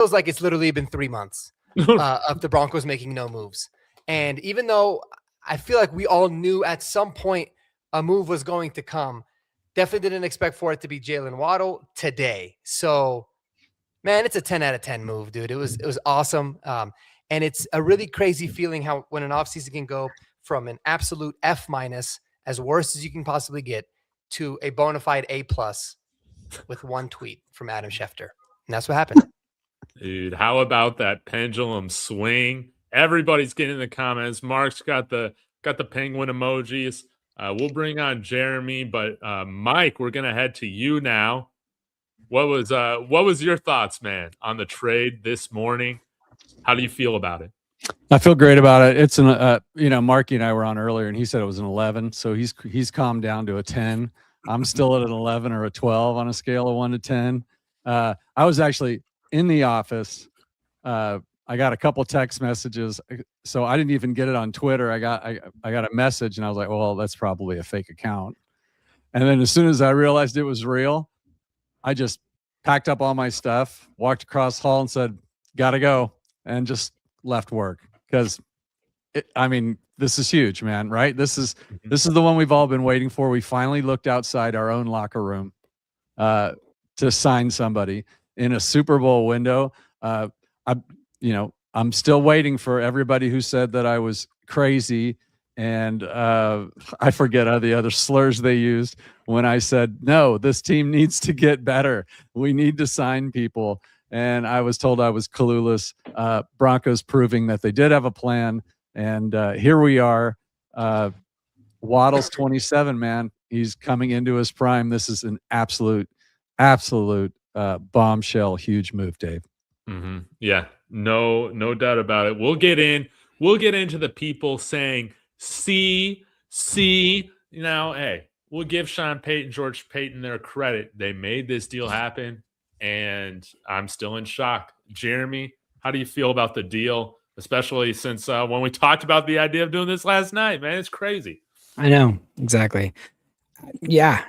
feels like it's literally been 3 months of the Broncos making no moves. And even though I feel like we all knew at some point a move was going to come, definitely didn't expect for it to be Jaylen Waddle today. So, man, it's a 10 out of 10 move, dude. It was awesome. And it's a really crazy feeling how when an offseason can go from an absolute F minus, as worst as you can possibly get, to a bona fide A plus with one tweet from Adam Schefter. And that's what happened. Dude, how about that pendulum swing? Everybody's getting in the comments. Mark's got the penguin emojis. We'll bring on Jeremy, but Mike, we're gonna head to you now. What was your thoughts, man, on the trade this morning? How do you feel about it? I feel great about it. It's an Marky and I were on earlier, and he said it was an 11, so he's calmed down to a 10. I'm still at an 11 or a 12 on a scale of 1 to 10. I was actually in the office. I got a couple text messages, so I didn't even get it on Twitter. I got a message, and I was like, well, that's probably a fake account. And then as soon as I realized it was real, I just packed up all my stuff, walked across the hall and said, gotta go, and just left work. Because, this is huge, man, right? This is the one we've all been waiting for. We finally looked outside our own locker room to sign somebody in a Super Bowl window. I'm still waiting for everybody who said that I was crazy, and I forget all the other slurs they used when I said, no, this team needs to get better. We need to sign people. And I was told I was clueless. Broncos proving that they did have a plan. And here we are. Waddle's 27, man. He's coming into his prime. This is an absolute bombshell, huge move, Dave. Mm-hmm. Yeah, no doubt about it. We'll get into the people saying, see, hey, we'll give Sean Payton, George Payton their credit. They made this deal happen, and I'm still in shock. Jeremy, how do you feel about the deal, especially since when we talked about the idea of doing this last night, man? It's crazy. I know, exactly. Yeah,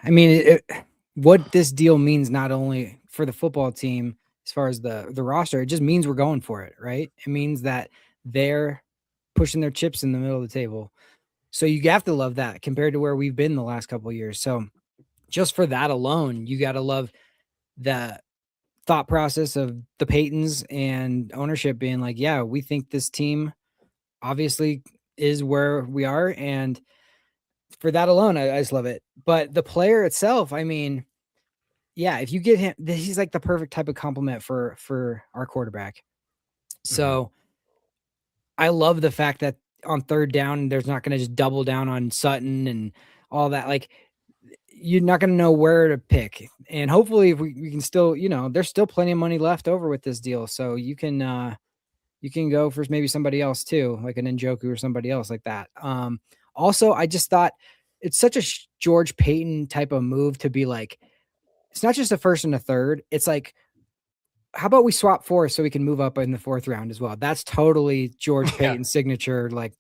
what this deal means not only for the football team as far as the roster, it just means we're going for it, right? It means that they're pushing their chips in the middle of the table. So you have to love that compared to where we've been the last couple of years. So just for that alone, you got to love the thought process of the Paytons and ownership being like, yeah, we think this team obviously is where we are. And for that alone, I just love it. But the player itself, yeah, if you get him, he's like the perfect type of compliment for our quarterback. So I love the fact that on third down, there's not going to just double down on Sutton and all that. Like, you're not going to know where to pick. And hopefully if we can still, there's still plenty of money left over with this deal. So you can go for maybe somebody else too, like an Njoku or somebody else like that. Also, I just thought it's such a George Payton type of move to be like, it's not just a first and a third. It's like, how about we swap fourth so we can move up in the fourth round as well? That's totally George Payton's signature, like,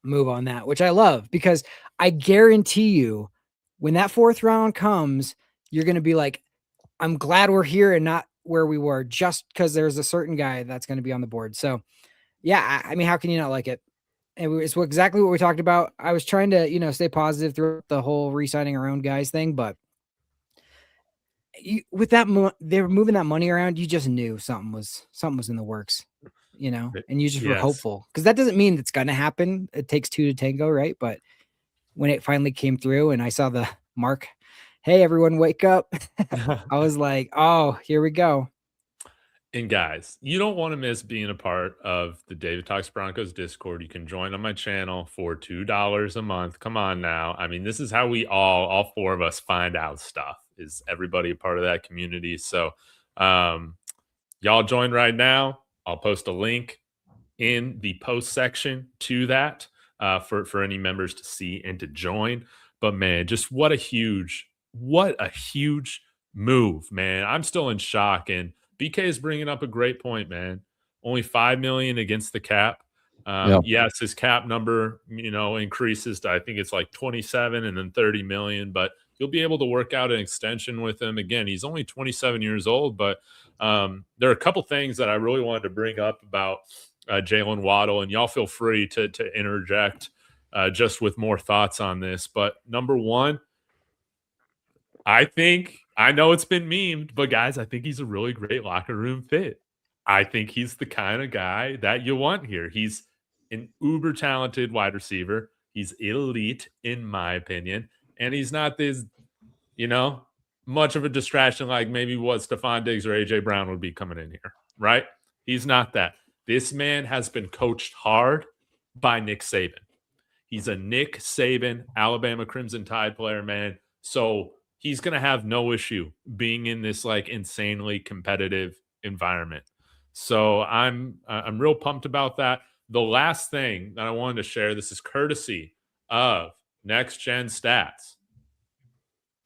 move on that, which I love, because I guarantee you when that fourth round comes, you're going to be like, I'm glad we're here and not where we were just because there's a certain guy that's going to be on the board. So yeah, how can you not like it? And it's exactly what we talked about. I was trying to, stay positive through the whole re-signing our own guys thing, but with that, they were moving that money around. You just knew something was in the works, and you just were hopeful, because that doesn't mean it's going to happen. It takes two to tango, right? But when it finally came through and I saw the mark, hey, everyone wake up. I was like, oh, here we go. And guys, you don't want to miss being a part of the David Talks Broncos Discord. You can join on my channel for $2 a month. Come on now. This is how we all four of us find out stuff, is everybody a part of that community. So y'all join right now. I'll post a link in the post section to that for any members to see and to join. But man, just what a huge move, man. I'm still in shock. And BK is bringing up a great point, man. Only $5 million against the cap. Yes, his cap number, increases to, I think it's like 27 and then 30 million. But you'll be able to work out an extension with him. Again, he's only 27 years old, but there are a couple things that I really wanted to bring up about Jaylen Waddle, and y'all feel free to interject just with more thoughts on this. But number one, I know it's been memed, but guys, I think he's a really great locker room fit. I think he's the kind of guy that you want here. He's an uber talented wide receiver. He's elite, in my opinion. And he's not this, much of a distraction like maybe what Stephon Diggs or AJ Brown would be coming in here, right? He's not that. This man has been coached hard by Nick Saban. He's a Nick Saban, Alabama Crimson Tide player, man. So he's going to have no issue being in this like insanely competitive environment. So I'm real pumped about that. The last thing that I wanted to share, this is courtesy of Next Gen Stats.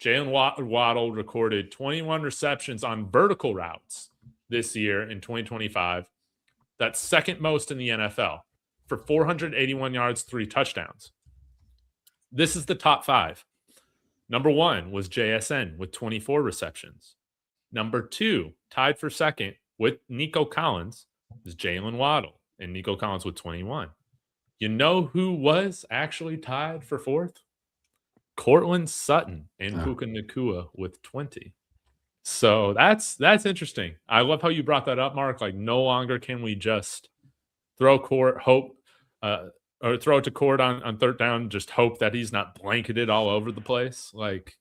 Jaylen Waddle recorded 21 receptions on vertical routes this year in 2025. That's second most in the NFL for 481 yards, 3 touchdowns. This is the top 5. Number 1 was JSN with 24 receptions. Number 2, tied for second with Nico Collins, is Jaylen Waddle, and Nico Collins with 21. You know who was actually tied for 4th? Cortland Sutton and Puka Nacua with 20. So that's interesting. I love how you brought that up, Mark. Like, no longer can we just throw it to Court on third down, just hope that he's not blanketed all over the place. Like,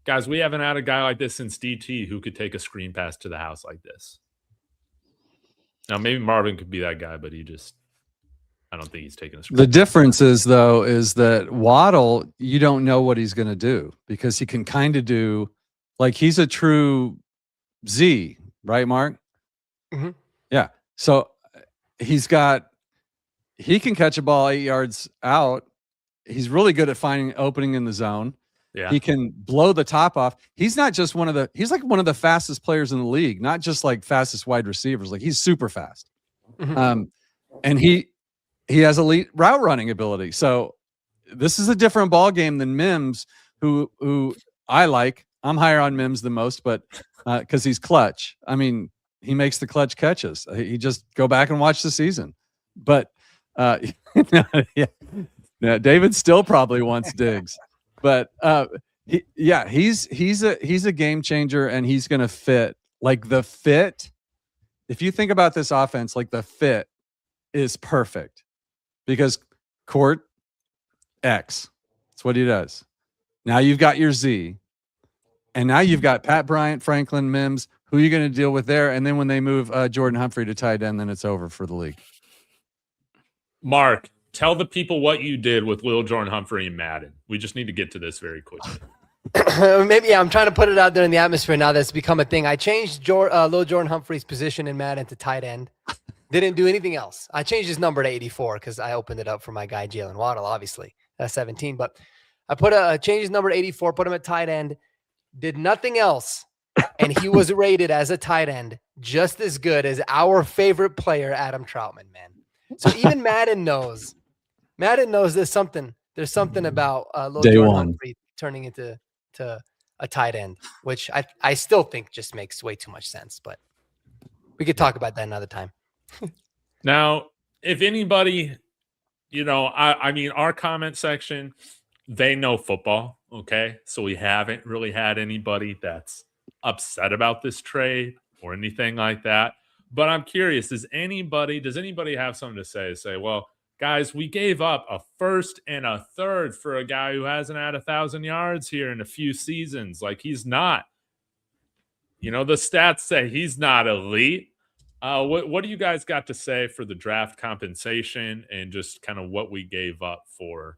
guys, we haven't had a guy like this since DT who could take a screen pass to the house like this. Now, maybe Marvin could be that guy, but I don't think he's taking a screen. The difference is that Waddle, you don't know what he's going to do because he can kind of do, like, he's a true Z, right, Mark? Mm-hmm. Yeah. So he can catch a ball 8 yards out. He's really good at finding opening in the zone. Yeah. He can blow the top off. He's not just he's like one of the fastest players in the league, not just like fastest wide receivers. Like, he's super fast. Mm-hmm. And he has elite route running ability. So this is a different ball game than Mims, who I like. I'm higher on Mims than most, but because he's clutch. I mean, he makes the clutch catches. He just go back and watch the season. But yeah, David still probably wants Diggs. But he's a game changer, and he's going to fit. Like, the fit, if you think about this offense, like, the fit is perfect because Court X. That's what he does. Now you've got your Z, and now you've got Pat Bryant, Franklin, Mims. Who are you going to deal with there? And then when they move Jordan Humphrey to tight end, then it's over for the league. Mark, tell the people what you did with Lil Jordan Humphrey and Madden. We just need to get to this very quickly. Maybe I'm trying to put it out there in the atmosphere now that's become a thing. I changed Lil Jordan Humphrey's position in Madden to tight end. Didn't do anything else. I changed his number to 84 because I opened it up for my guy Jaylen Waddle, obviously. That's 17. But I changed his number to 84, put him at tight end, did nothing else. And he was rated as a tight end just as good as our favorite player, Adam Troutman, man. So even Madden knows there's something about Lil Jordan Humphrey turning into a tight end, which I still think just makes way too much sense. But we could talk about that another time. Now, if anybody, I mean, our comment section, they know football, okay? So we haven't really had anybody that's upset about this trade or anything like that. But I'm curious, does anybody have something to say, well, guys, we gave up a first and a third for a guy who hasn't had 1,000 yards here in a few seasons. Like, he's not, the stats say he's not elite. What do you guys got to say for the draft compensation and just kind of what we gave up for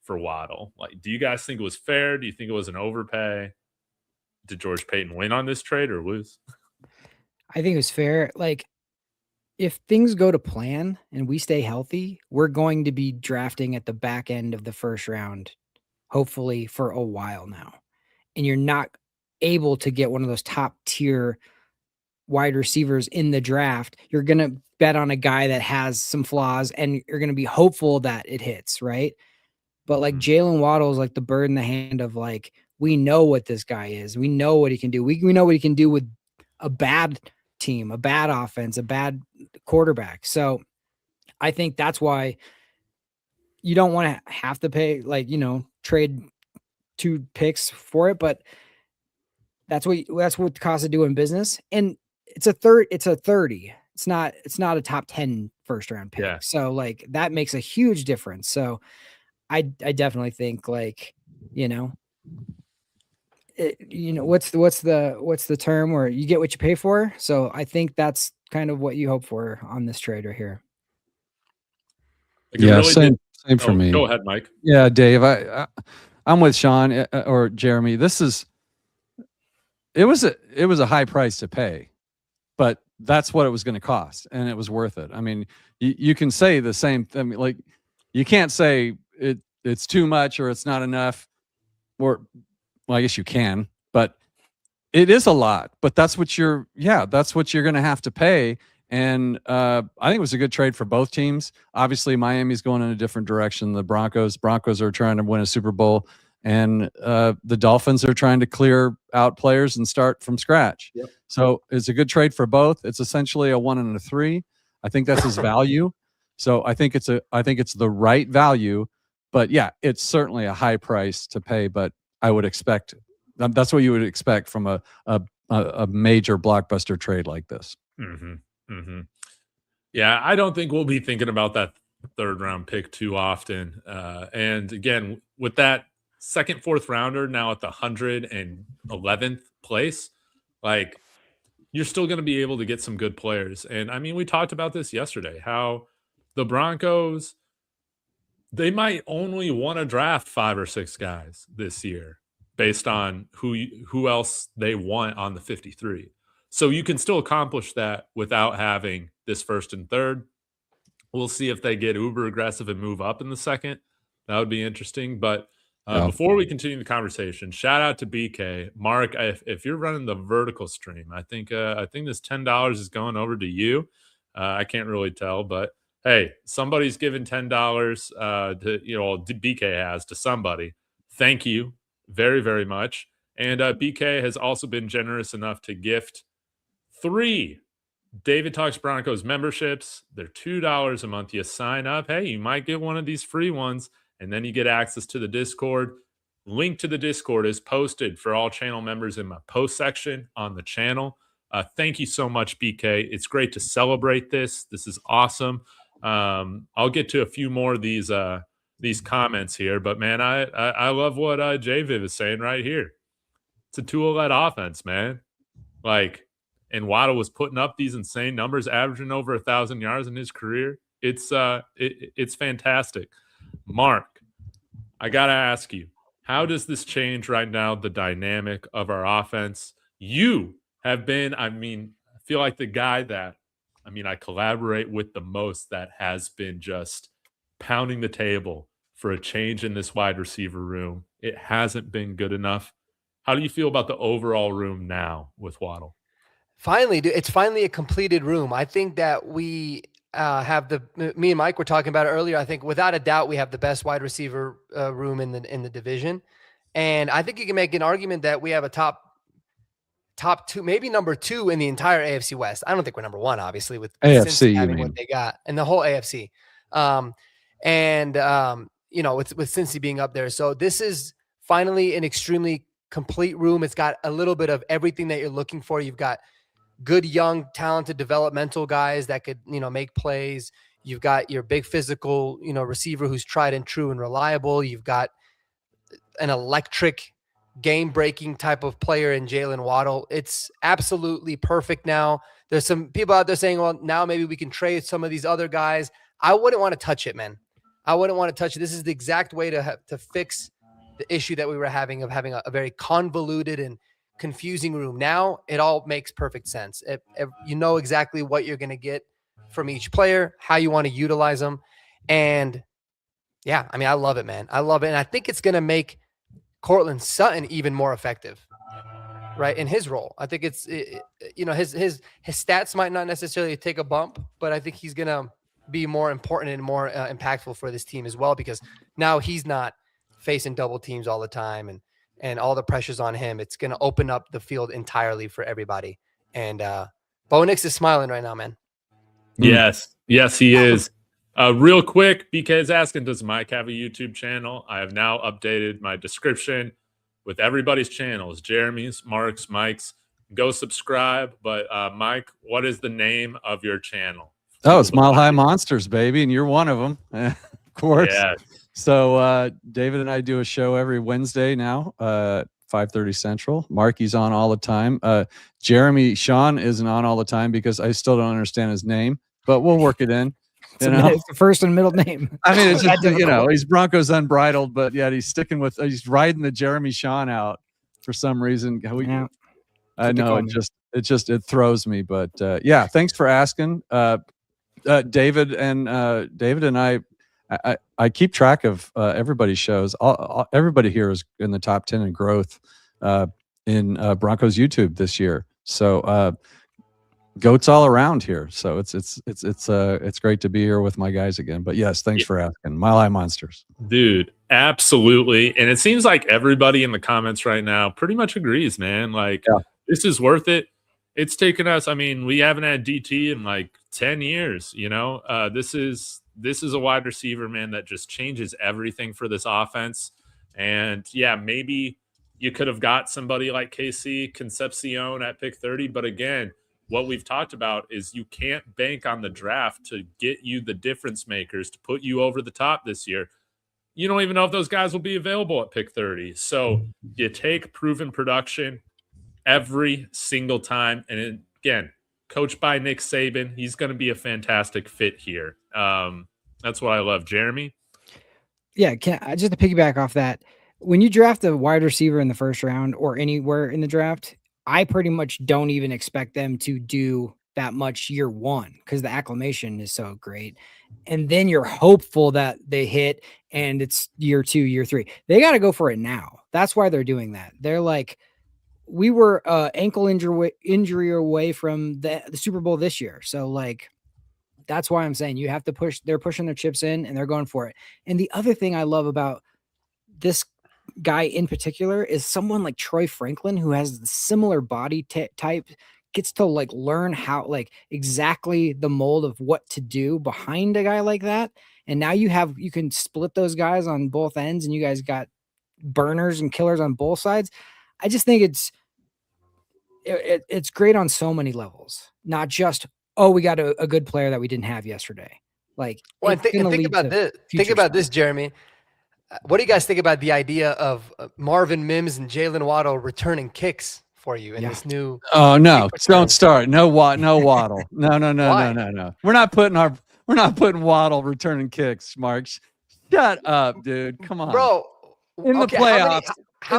Waddle? Like, do you guys think it was fair? Do you think it was an overpay? Did George Payton win on this trade or lose? I think it was fair. Like, if things go to plan and we stay healthy, we're going to be drafting at the back end of the first round, hopefully for a while now. And you're not able to get one of those top tier wide receivers in the draft. You're going to bet on a guy that has some flaws and you're going to be hopeful that it hits, right? But like Jaylen Waddle is like the bird in the hand of like we know what this guy is. We know what he can do. We know what he can do with a bad team, a bad offense, a bad quarterback. So I think that's why you don't want to have to pay, like, trade 2 picks for it, but that's what the cost of doing business. And it's a 30. It's not a top 10 first round pick. Yeah. So like that makes a huge difference. So I definitely think, like, what's the term where you get what you pay for? So I think that's kind of what you hope for on this trade right here. Like, it Yeah, really same did- for me. Go ahead, Mike. Yeah, Dave, I'm with Sean or Jeremy. It was a high price to pay, but that's what it was going to cost, and it was worth it. I mean, you can say the same thing. Like, you can't say it's too much or it's not enough, or, well, I guess you can, but it is a lot. But that's what you're going to have to pay. And I think it was a good trade for both teams. Obviously, Miami's going in a different direction. The Broncos are trying to win a Super Bowl, and the Dolphins are trying to clear out players and start from scratch. Yep. So it's a good trade for both. It's essentially a 1 and a 3. I think that's his value. So I think it's the right value. But yeah, it's certainly a high price to pay. But I would expect that's what you would expect from a major blockbuster trade like this. Mm-hmm. Mm-hmm. Yeah, I don't think we'll be thinking about that 3rd round pick too often. And again, with that 2nd, 4th rounder now at the 111th place, like, you're still going to be able to get some good players. And I mean, we talked about this yesterday, how the Broncos, they might only want to draft 5 or 6 guys this year based on who else they want on the 53. So you can still accomplish that without having this 1st and 3rd. We'll see if they get uber aggressive and move up in the 2nd. That would be interesting. But before we continue the conversation, shout out to BK. Mark, if you're running the vertical stream, I think this $10 is going over to you. I can't really tell, but hey, somebody's given $10 to BK has to somebody. Thank you very, very much. And BK has also been generous enough to gift 3 David Talks Broncos memberships. They're $2 a month. You sign up. Hey, you might get one of these free ones, and then you get access to the Discord. Link to the Discord is posted for all channel members in my post section on the channel. Thank you so much, BK. It's great to celebrate this. This is awesome. I'll get to a few more of these comments here, but man, I love what JViv is saying right here. It's a tool-led offense, man. Like, and Waddle was putting up these insane numbers, averaging over 1,000 yards in his career. It's fantastic. Mark, I gotta ask you, how does this change right now the dynamic of our offense? You have been, I feel like the guy that, I collaborate with the most that has been just pounding the table for a change in this wide receiver room. It hasn't been good enough. How do you feel about the overall room now with Waddle? Finally, dude, it's finally a completed room. I think that we have me and Mike were talking about it earlier. I think without a doubt we have the best wide receiver room in the division, and I think you can make an argument that we have a top 2, maybe number 2 in the entire AFC West. I don't think we're number 1, obviously, with AFC having what they got and the whole AFC, with Cincy being up there. So this is finally an extremely complete room. It's got a little bit of everything that you're looking for. You've got good, young, talented, developmental guys that could, make plays. You've got your big physical, receiver who's tried and true and reliable. You've got an electric, game-breaking type of player in Jaylen Waddle. It's absolutely perfect now. There's some people out there saying, well, now maybe we can trade some of these other guys. I wouldn't want to touch it, man. I wouldn't want to touch it. This is the exact way to fix the issue that we were having of having a very convoluted and confusing room. Now it all makes perfect sense. You know exactly what you're going to get from each player, how you want to utilize them. And yeah, I love it, man. I love it. And I think it's going to make Courtland Sutton even more effective, right? In his role. I think his stats might not necessarily take a bump, but I think he's going to be more important and more impactful for this team as well, because now he's not facing double teams all the time and all the pressure's on him, it's going to open up the field entirely for everybody. And Bo Nix is smiling right now, man. Yes, he is. Real quick, BK is asking, does Mike have a YouTube channel? I have now updated my description with everybody's channels, Jeremy's, Mark's, Mike's. Go subscribe. But Mike, what is the name of your channel? Oh, it's Mile High Monsters, baby, and you're one of them, of course. Yeah. So David and I do a show every Wednesday now, 5:30 Central. Marky's on all the time. Sean isn't on all the time because I still don't understand his name, but we'll work it in. It's the first and middle name. I mean, it's just, he's Broncos unbridled, but yet he's riding the Jeremy Sean out for some reason. I know it throws me, but yeah, thanks for asking. David and I keep track of everybody's shows. Everybody here is in the top 10 in growth in Broncos YouTube this year. So goats all around here. So it's great to be here with my guys again. But yes, thanks for asking. Mile High Monsters, dude, absolutely. And it seems like everybody in the comments right now pretty much agrees, man. Like this is worth it. It's taken us. I mean, we haven't had DT in like 10 years. This is a wide receiver, man, that just changes everything for this offense. And yeah, maybe you could have got somebody like KC Concepcion at pick 30. But again, what we've talked about is you can't bank on the draft to get you the difference makers to put you over the top this year. You don't even know if those guys will be available at pick 30. So you take proven production every single time. And again, coached by Nick Saban, he's going to be a fantastic fit here. That's what I love. Jeremy? Yeah, just to piggyback off that, when you draft a wide receiver in the first round or anywhere in the draft, I pretty much don't even expect them to do that much year one because the acclimation is so great. And then you're hopeful that they hit and it's year 2, year 3. They got to go for it now. That's why they're doing that. They're like, we were ankle injury away from the Super Bowl this year. So like, that's why I'm saying you have to push. They're pushing their chips in and they're going for it. And the other thing I love about this guy in particular is someone like Troy Franklin, who has the similar body type, gets to like learn how, like exactly the mold of what to do behind a guy like that. And now you can split those guys on both ends and you guys got burners and killers on both sides. I just think it's great on so many levels, not just, oh, we got a good player that we didn't have yesterday. Like, well, think about this, Jeremy. What do you guys think about the idea of Marvin Mims and Jaylen Waddle returning kicks for you in this new? Oh no! Don't start. No Waddle. No. We're not putting Waddle returning kicks. Marks, shut up, dude. Come on, bro. In the playoffs. How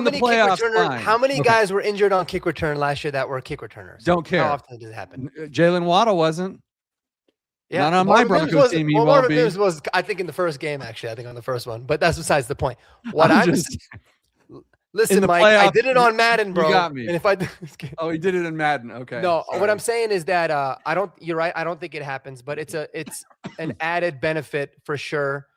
many guys were injured on kick return last year that were kick returners? Don't care. How often does it happen? Jaylen Waddle wasn't. Yeah, not on my Broncos team. He won't be. Mims was, I think, in the first game. Actually, I think on the first one. But that's besides the point. Listen, Mike, I did it on Madden, bro. You got me. And if he did it in Madden. Okay. No, what I'm saying is that you're right. I don't think it happens, but it's an added benefit for sure.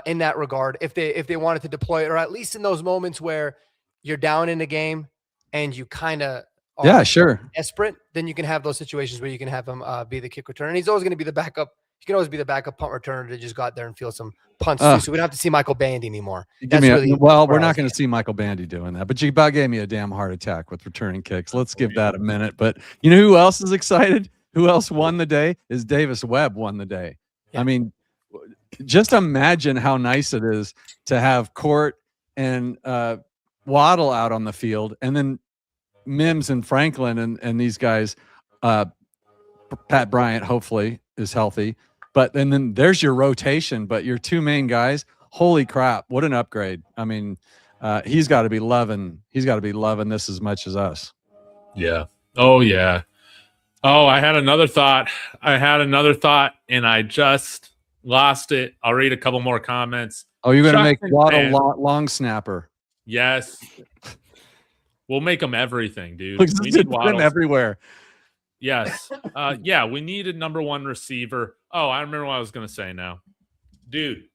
In that regard, if they wanted to deploy it, or at least in those moments where you're down in the game and you kind of desperate, then you can have those situations where you can have him be the kick returner. And he's always going to be the backup. He can always be the backup punt returner to just go out there and feel some punts too. So we don't have to see Michael Bandy anymore. We're not going to see Michael Bandy doing that. But you about gave me a damn heart attack with returning kicks. Let's give that a minute. But you know who else is excited? Who else won the day? Is Davis Webb won the day. Yeah. I mean, just imagine how nice it is to have Court and Waddle out on the field, and then Mims and Franklin and these guys. Pat Bryant hopefully is healthy, but and then there's your rotation. But your two main guys, holy crap, what an upgrade! I mean, he's got to be loving. He's got to be loving this as much as us. Yeah. Oh yeah. Oh, I had another thought, and I just lost it. I'll read a couple more comments. Oh, you're going to make Waddle long snapper. Yes. We'll make them everything, dude. We need Waddle everywhere. Yes. Yeah, we need a number one receiver. Oh, I remember what I was going to say now. Dude,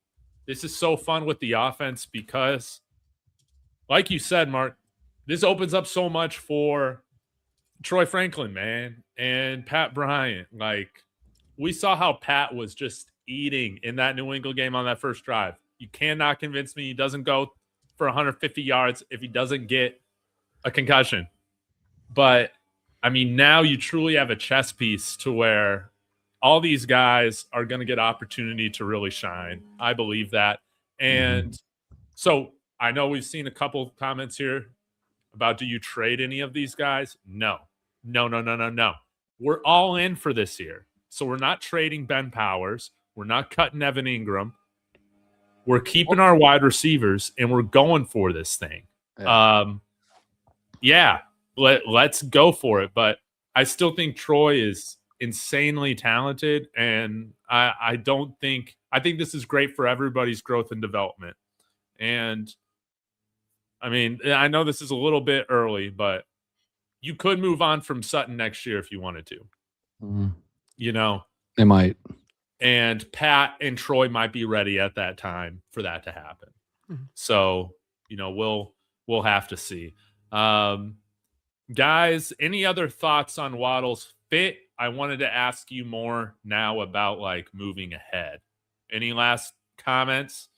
this is so fun with the offense because, like you said, Mark, this opens up so much for Troy Franklin, man, and Pat Bryant. Like, we saw how Pat was just eating in that New England game on that first drive. You cannot convince me he doesn't go for 150 yards if he doesn't get a concussion. But, I mean, now you truly have a chess piece to where all these guys are going to get opportunity to really shine. I believe that. And so I know we've seen a couple comments here about, do you trade any of these guys? No. We're all in for this year. So we're not trading Ben Powers. We're not cutting Evan Ingram. We're keeping our wide receivers, and we're going for this thing. Let's go for it. But I still think Troy is insanely talented, and I think this is great for everybody's growth and development. And I mean, I know this is a little bit early, but you could move on from Sutton next year if you wanted to. You know, they might. And Pat and Troy might be ready at that time for that to happen. So, you know, we'll have to see. Guys, any other thoughts on Waddle's fit? I wanted to ask you more now about like moving ahead. Any last comments?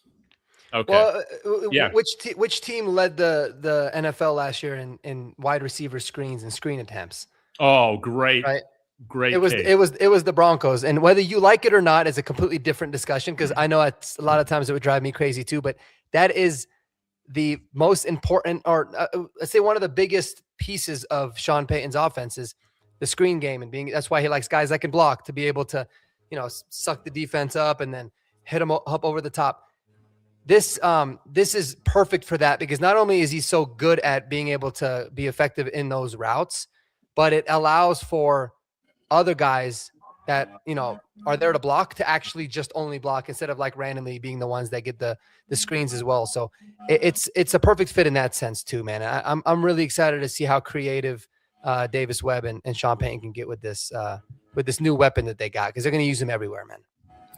Okay. Well, yeah. Which team led the NFL last year in wide receiver screens and screen attempts? Oh, great. Right. Great. It was the Broncos, and whether you like it or not is a completely different discussion, because I know it's a lot of times it would drive me crazy too. But that is the most important, or let's say one of the biggest pieces of Sean Payton's offense is the screen game, and that's why he likes guys that can block, to be able to, you know, suck the defense up and then hit them up over the top. This is perfect for that, because not only is he so good at being able to be effective in those routes, but it allows for other guys that, you know, are there to block to actually just only block, instead of like randomly being the ones that get the screens as well. So it's a perfect fit in that sense too, man. I'm really excited to see how creative Davis Webb and Sean Payton can get with this new weapon that they got, because they're going to use him everywhere, man.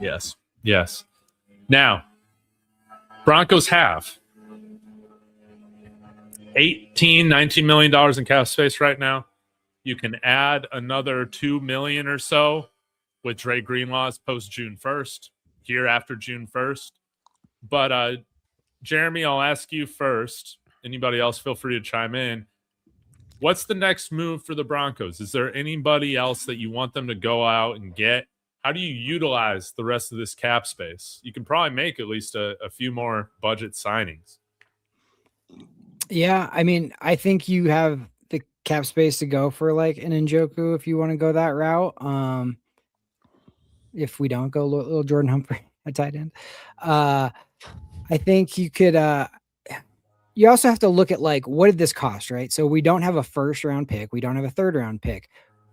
Yes. Now, Broncos have $19 million in cap space right now. You can add another $2 million or so with Dre Greenlaw's post June 1st, here after June 1st. But Jeremy, I'll ask you first. Anybody else, feel free to chime in. What's the next move for the Broncos? Is there anybody else that you want them to go out and get? How do you utilize the rest of this cap space? You can probably make at least a few more budget signings. Yeah, I mean, I think you have the cap space to go for like an Njoku if you want to go that route. If we don't go little Jordan Humphrey at tight end, I think you could. You also have to look at like, what did this cost, right? So we don't have a first round pick. We don't have a third round pick.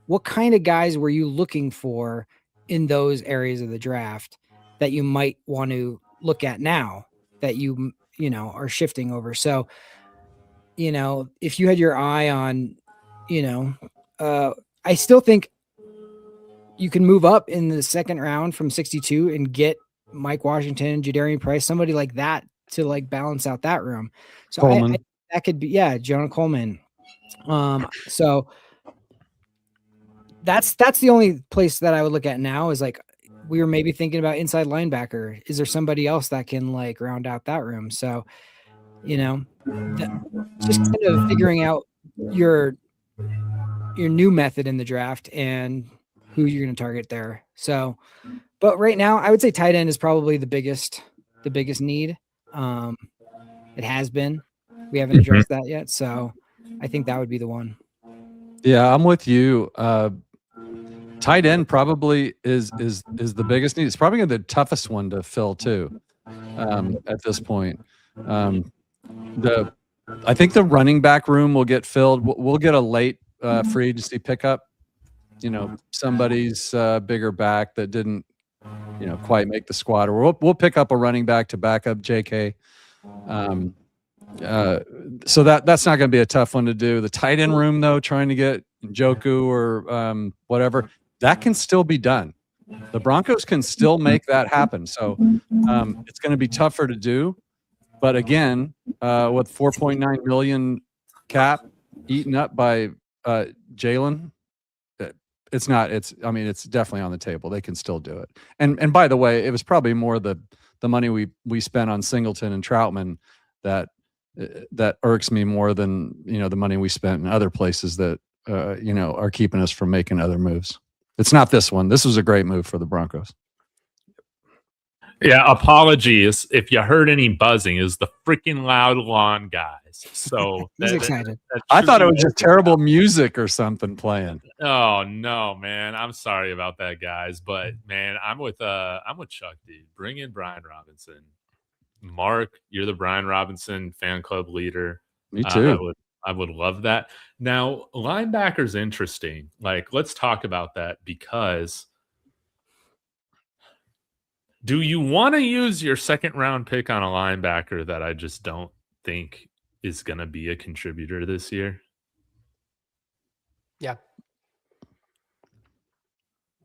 What kind of guys were you looking for in those areas of the draft that you might want to look at now that you know, are shifting over? So, you know, if you had your eye on, you know, I still think you can move up in the second round from 62 and get Mike Washington, Jadarian Price, somebody like that to like balance out that room. So I that could be, Jonah Coleman. So that's the only place that I would look at now, is like, we were maybe thinking about inside linebacker. Is there somebody else that can like round out that room? So, you know, just kind of figuring out your new method in the draft and who you're going to target there. So, but right now I would say tight end is probably the biggest need. It has been, we haven't addressed that yet. So I think that would be the one. Yeah, I'm with you. Tight end probably is the biggest need. It's probably the toughest one to fill too, at this point. I think the running back room will get filled. We'll get a late free agency pickup. You know, somebody's bigger back that didn't, you know, quite make the squad, or we'll pick up a running back to back up JK. So that's not going to be a tough one to do. The tight end room, though, trying to get Njoku or whatever, that can still be done. The Broncos can still make that happen. So it's going to be tougher to do. But again, with $4.9 million cap eaten up by Jaylen, it's not. I mean, it's definitely on the table. They can still do it. And by the way, it was probably more the money we spent on Singleton and Troutman that irks me more than the money we spent in other places that are keeping us from making other moves. It's not this one. This was a great move for the Broncos. Yeah, apologies if you heard any buzzing. Is the freaking loud lawn guys? So He's excited. I thought it was just terrible music or something playing. Oh no, man! I'm sorry about that, guys. But man, I'm with Chuck, dude. Bring in Brian Robinson. Mark, you're the Brian Robinson fan club leader. Me too. I would love that. Now, linebacker's interesting. Like, let's talk about that because. Do you want to use your second round pick on a linebacker that I just don't think is going to be a contributor this year? Yeah.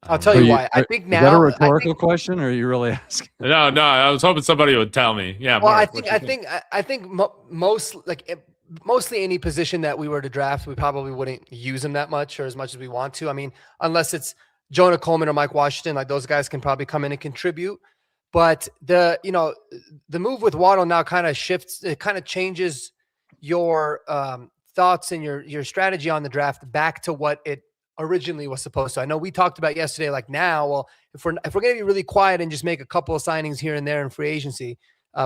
I'll tell you why. I think now. Is that a rhetorical question, or are you really asking? No. I was hoping somebody would tell me. Yeah. Well, Mark, I think mostly any position that we were to draft, we probably wouldn't use them that much or as much as we want to. I mean, unless it's Jonah Coleman or Mike Washington, like those guys can probably come in and contribute. But the move with Waddle now kind of shifts. It kind of changes your thoughts and your strategy on the draft back to what it originally was supposed to. I know we talked about yesterday, like now, well, if we're going to be really quiet and just make a couple of signings here and there in free agency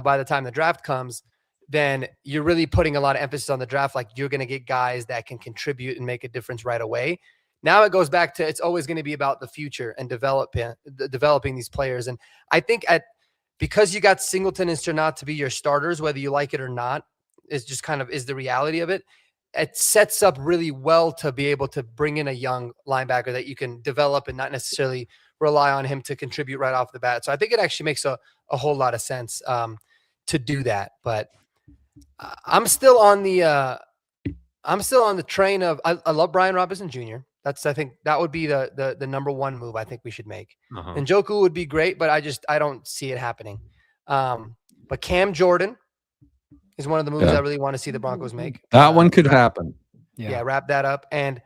by the time the draft comes, then you're really putting a lot of emphasis on the draft. Like you're going to get guys that can contribute and make a difference right away. Now it goes back to it's always going to be about the future and developing these players. And I think because you got Singleton and Sternat to be your starters, whether you like it or not, is just kind of is the reality of it. It sets up really well to be able to bring in a young linebacker that you can develop and not necessarily rely on him to contribute right off the bat. So I think it actually makes a whole lot of sense to do that. But I'm still on the train of I love Brian Robinson Jr. I think that would be the number one move I think we should make. And Njoku would be great, but I don't see it happening. But Cam Jordan is one of the moves I really want to see the Broncos make. That one could happen. Yeah, wrap that up. And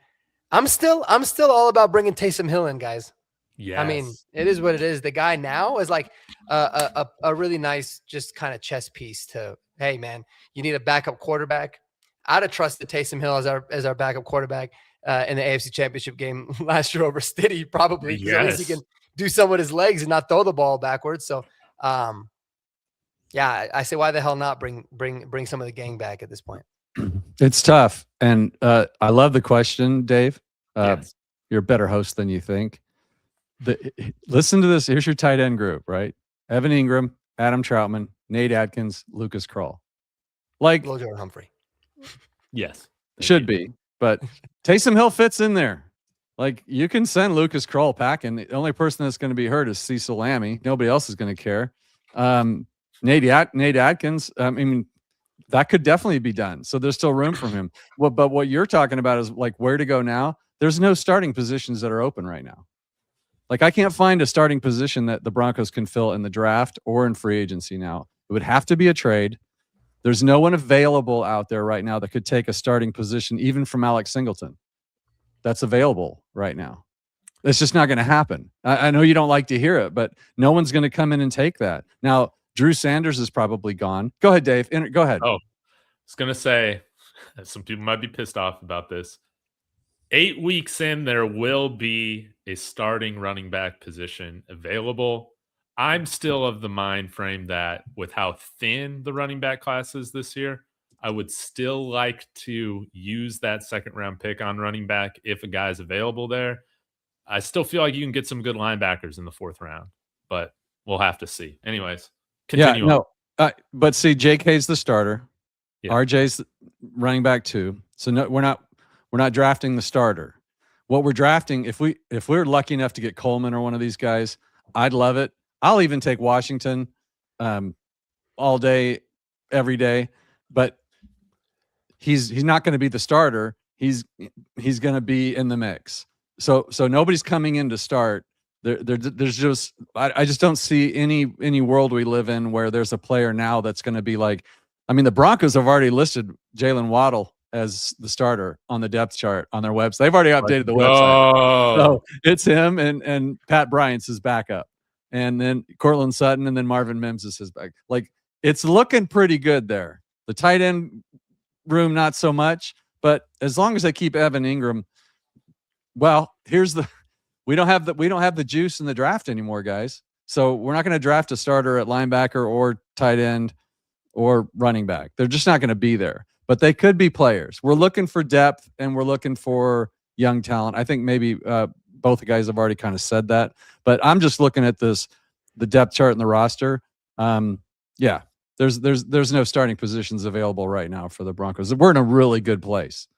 I'm still all about bringing Taysom Hill in, guys. Yeah, I mean, it is what it is. The guy now is like a really nice, just kind of chess piece to, hey man, you need a backup quarterback. I'd have trusted Taysom Hill as our backup quarterback in the AFC Championship game last year over Stiddy, probably because at least he can do some with his legs and not throw the ball backwards. So, yeah, I say why the hell not bring some of the gang back at this point? It's tough, and I love the question, Dave. Yes. You're a better host than you think. Listen to this. Here's your tight end group, right? Evan Ingram, Adam Troutman, Nate Adkins, Lucas Krull. Like Jordan Humphrey. Yes. Should be. But Taysom Hill fits in there. Like you can send Lucas Krull packing. The only person that's going to be hurt is Cecil Lammey. Nobody else is going to care. Nate Adkins, I mean, that could definitely be done. So there's still room for him. But what you're talking about is like where to go now. There's no starting positions that are open right now. Like I can't find a starting position that the Broncos can fill in the draft or in free agency now. It would have to be a trade. There's no one available out there right now that could take a starting position, even from Alex Singleton. That's available right now. It's just not going to happen. I know you don't like to hear it, but no one's going to come in and take that. Now, Drew Sanders is probably gone. Go ahead, Dave. Go ahead. Oh, I was going to say, some people might be pissed off about this. 8 weeks in, there will be a starting running back position available. I'm still of the mind frame that with how thin the running back class is this year, I would still like to use that second round pick on running back if a guy's available there. I still feel like you can get some good linebackers in the fourth round, but we'll have to see. Anyways, continue on. But see, JK's the starter. Yeah. RJ's running back too. So no, we're not drafting the starter. What we're drafting, if we're lucky enough to get Coleman or one of these guys, I'd love it. I'll even take Washington all day, every day, but he's not going to be the starter. He's going to be in the mix. So nobody's coming in to start. There's just I just don't see any world we live in where there's a player now that's going to be like. I mean, the Broncos have already listed Jaylen Waddle as the starter on the depth chart on their website. They've already updated the website. Oh, So it's him and Pat Bryant's his backup. And then Cortland Sutton and then Marvin Mims is his back. Like, it's looking pretty good there. The tight end room, not so much, but as long as they keep Evan Ingram, well, we don't have the juice in the draft anymore, guys. So we're not going to draft a starter at linebacker or tight end or running back. They're just not going to be there, but they could be players. We're looking for depth and we're looking for young talent. I think maybe both the guys have already kind of said that, but I'm just looking at the depth chart in the roster. Yeah, there's no starting positions available right now for the Broncos. We're in a really good place.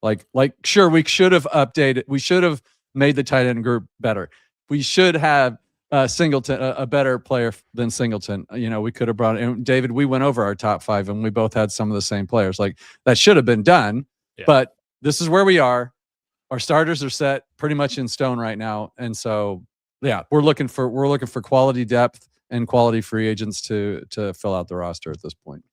Like sure, we should have updated. We should have made the tight end group better. We should have Singleton, a better player than Singleton. We could have brought in David. We went over our top 5 and we both had some of the same players. Like, that should have been done, but this is where we are. Our starters are set pretty much in stone right now. And so, yeah, we're looking for quality depth and quality free agents to fill out the roster at this point.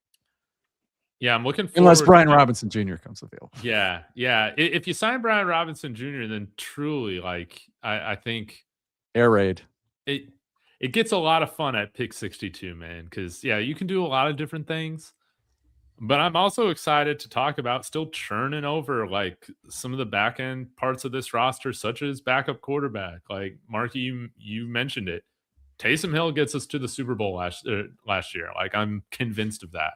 Yeah, I'm looking forward. Unless Brian Robinson Jr. comes available. Yeah. If you sign Brian Robinson Jr., then truly, like, I think air raid. It gets a lot of fun at pick 62, man, because you can do a lot of different things. But I'm also excited to talk about still churning over like some of the back end parts of this roster, such as backup quarterback. Like, Marky, you mentioned it. Taysom Hill gets us to the Super Bowl last year. Like, I'm convinced of that.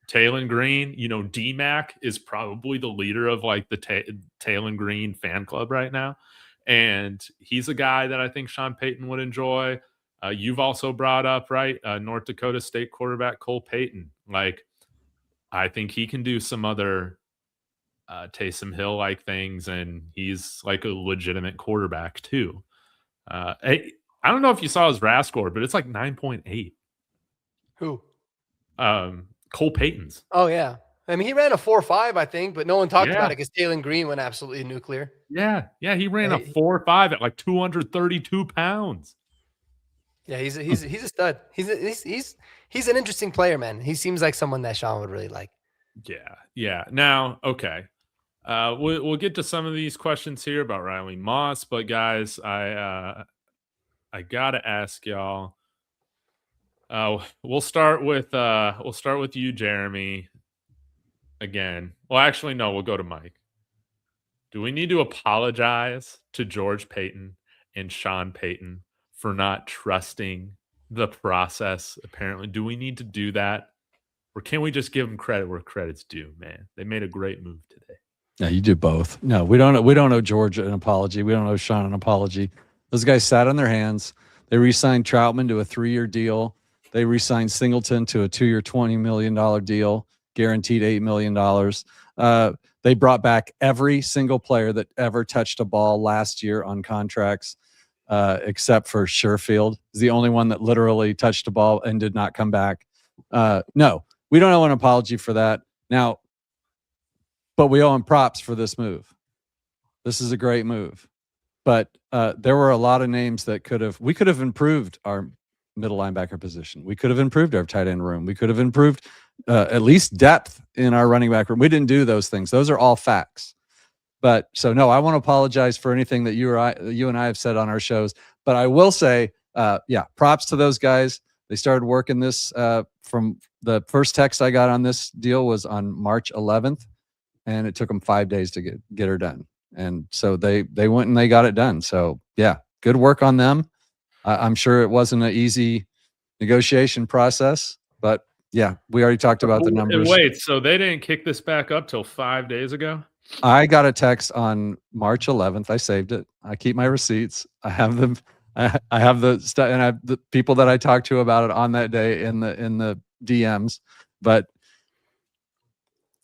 Taylon Green, D-Mac is probably the leader of like the Taylon Green fan club right now. And he's a guy that I think Sean Payton would enjoy. You've also brought up, right, North Dakota State quarterback Cole Payton. Like, I think he can do some other Taysom Hill-like things, and he's like a legitimate quarterback too. I don't know if you saw his RAS score, but it's like 9.8. Who? Cole Payton's. Oh, yeah. I mean, he ran a 4.5, I think, but no one talked about it because Taylon Green went absolutely nuclear. Yeah, he ran a 4.5 at like 232 pounds. Yeah, he's a stud. He's an interesting player, man. He seems like someone that Sean would really like. Yeah. Now, okay, we'll get to some of these questions here about Riley Moss, but guys, I gotta ask y'all. We'll start with you, Jeremy. Again, well, actually, no, we'll go to Mike. Do we need to apologize to George Payton and Sean Payton for not trusting the process? Apparently, do we need to do that, or can we just give them credit where credit's due? Man, they made a great move today. No, you do both. No, we don't owe George an apology. We don't owe Sean an apology. Those guys sat on their hands. They re-signed Troutman to a 3-year deal. They re-signed Singleton to a 2-year, $20 million deal, guaranteed $8 million. They brought back every single player that ever touched a ball last year on contracts, except for Sherfield. He's the only one that literally touched a ball and did not come back. No, we don't owe an apology for that. Now, but we owe him props for this move. This is a great move. But there were a lot of names that we could have improved our middle linebacker position. We could have improved our tight end room. We could have improved at least depth in our running back room. We didn't do those things. Those are all facts. But so, no, I want to apologize for anything that you and I have said on our shows. But I will say, props to those guys. They started working this from the first text I got on this deal was on March 11th, and it took them 5 days to get her done. And so they went and they got it done. So, yeah, good work on them. I'm sure it wasn't an easy negotiation process, but yeah, we already talked about the numbers. Wait, so they didn't kick this back up till 5 days ago? I got a text on March 11th. I saved it. I keep my receipts. I have them. I have the stuff, and I have the people that I talked to about it on that day in the DMs. But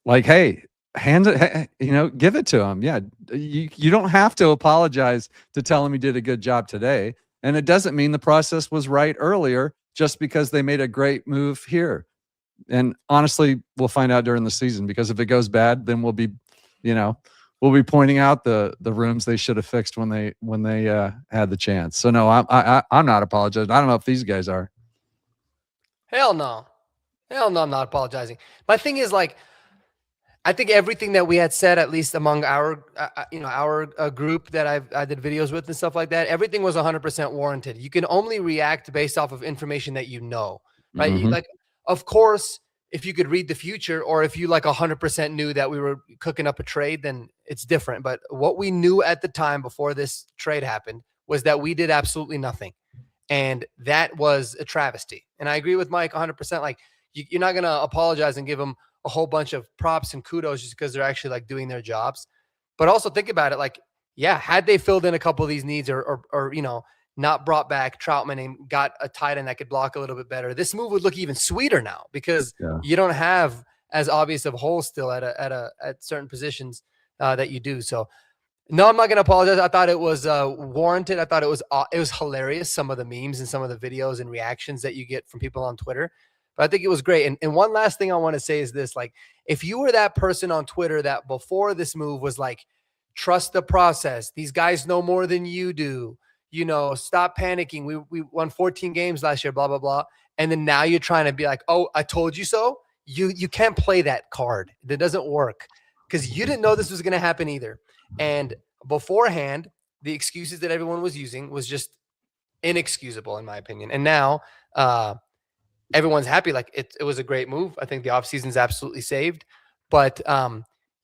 like, hey, hand it, give it to him. Yeah, you don't have to apologize to tell him you did a good job today. And it doesn't mean the process was right earlier just because they made a great move here. And honestly, we'll find out during the season, because if it goes bad, then we'll be pointing out the rooms they should have fixed when they had the chance. So no, I'm not apologizing. I don't know if these guys are. Hell no, I'm not apologizing. My thing is, like, I think everything that we had said, at least among our, our group that I did videos with and stuff like that, everything was 100% warranted. You can only react based off of information that you know, right? Mhm. Like, of course, if you could read the future, or if you like 100% knew that we were cooking up a trade, then it's different. But what we knew at the time before this trade happened was that we did absolutely nothing, and that was a travesty. And I agree with Mike 100%. Like, you're not gonna apologize and give them a whole bunch of props and kudos just because they're actually like doing their jobs. But also think about it, like, yeah, had they filled in a couple of these needs, or not brought back Troutman and got a tight end that could block a little bit better, this move would look even sweeter now, because you don't have as obvious of holes still at certain positions that you do. So no, I'm not going to apologize. I thought it was warranted. I thought it was hilarious, some of the memes and some of the videos and reactions that you get from people on Twitter. But I think it was great. And one last thing I want to say is this: like, if you were that person on Twitter that before this move was like, trust the process, these guys know more than you do, stop panicking, we won 14 games last year, blah, blah, blah. And then now you're trying to be like, oh, I told you so. You can't play that card. That doesn't work, because you didn't know this was going to happen either. And beforehand, the excuses that everyone was using was just inexcusable, in my opinion. And now everyone's happy. Like, it was a great move. I think the offseason's absolutely saved. But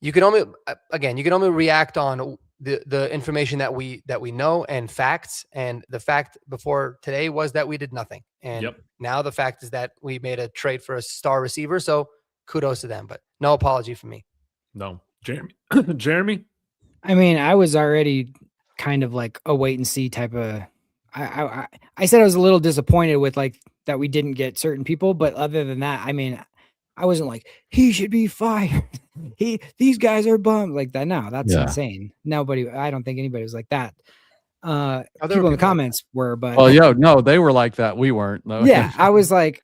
you can only react on the information that we know and facts. And the fact before today was that we did nothing. And now the fact is that we made a trade for a star receiver. So kudos to them, but no apology from me. No. Jeremy? I mean, I was already kind of like a wait and see type of. I said I was a little disappointed with like that we didn't get certain people, but other than that, I mean, I wasn't like he should be fired. These guys are bummed like that. No, that's insane. I don't think anybody was like that. People in the comments were, but no, they were like that. We weren't. No. Yeah, I was like,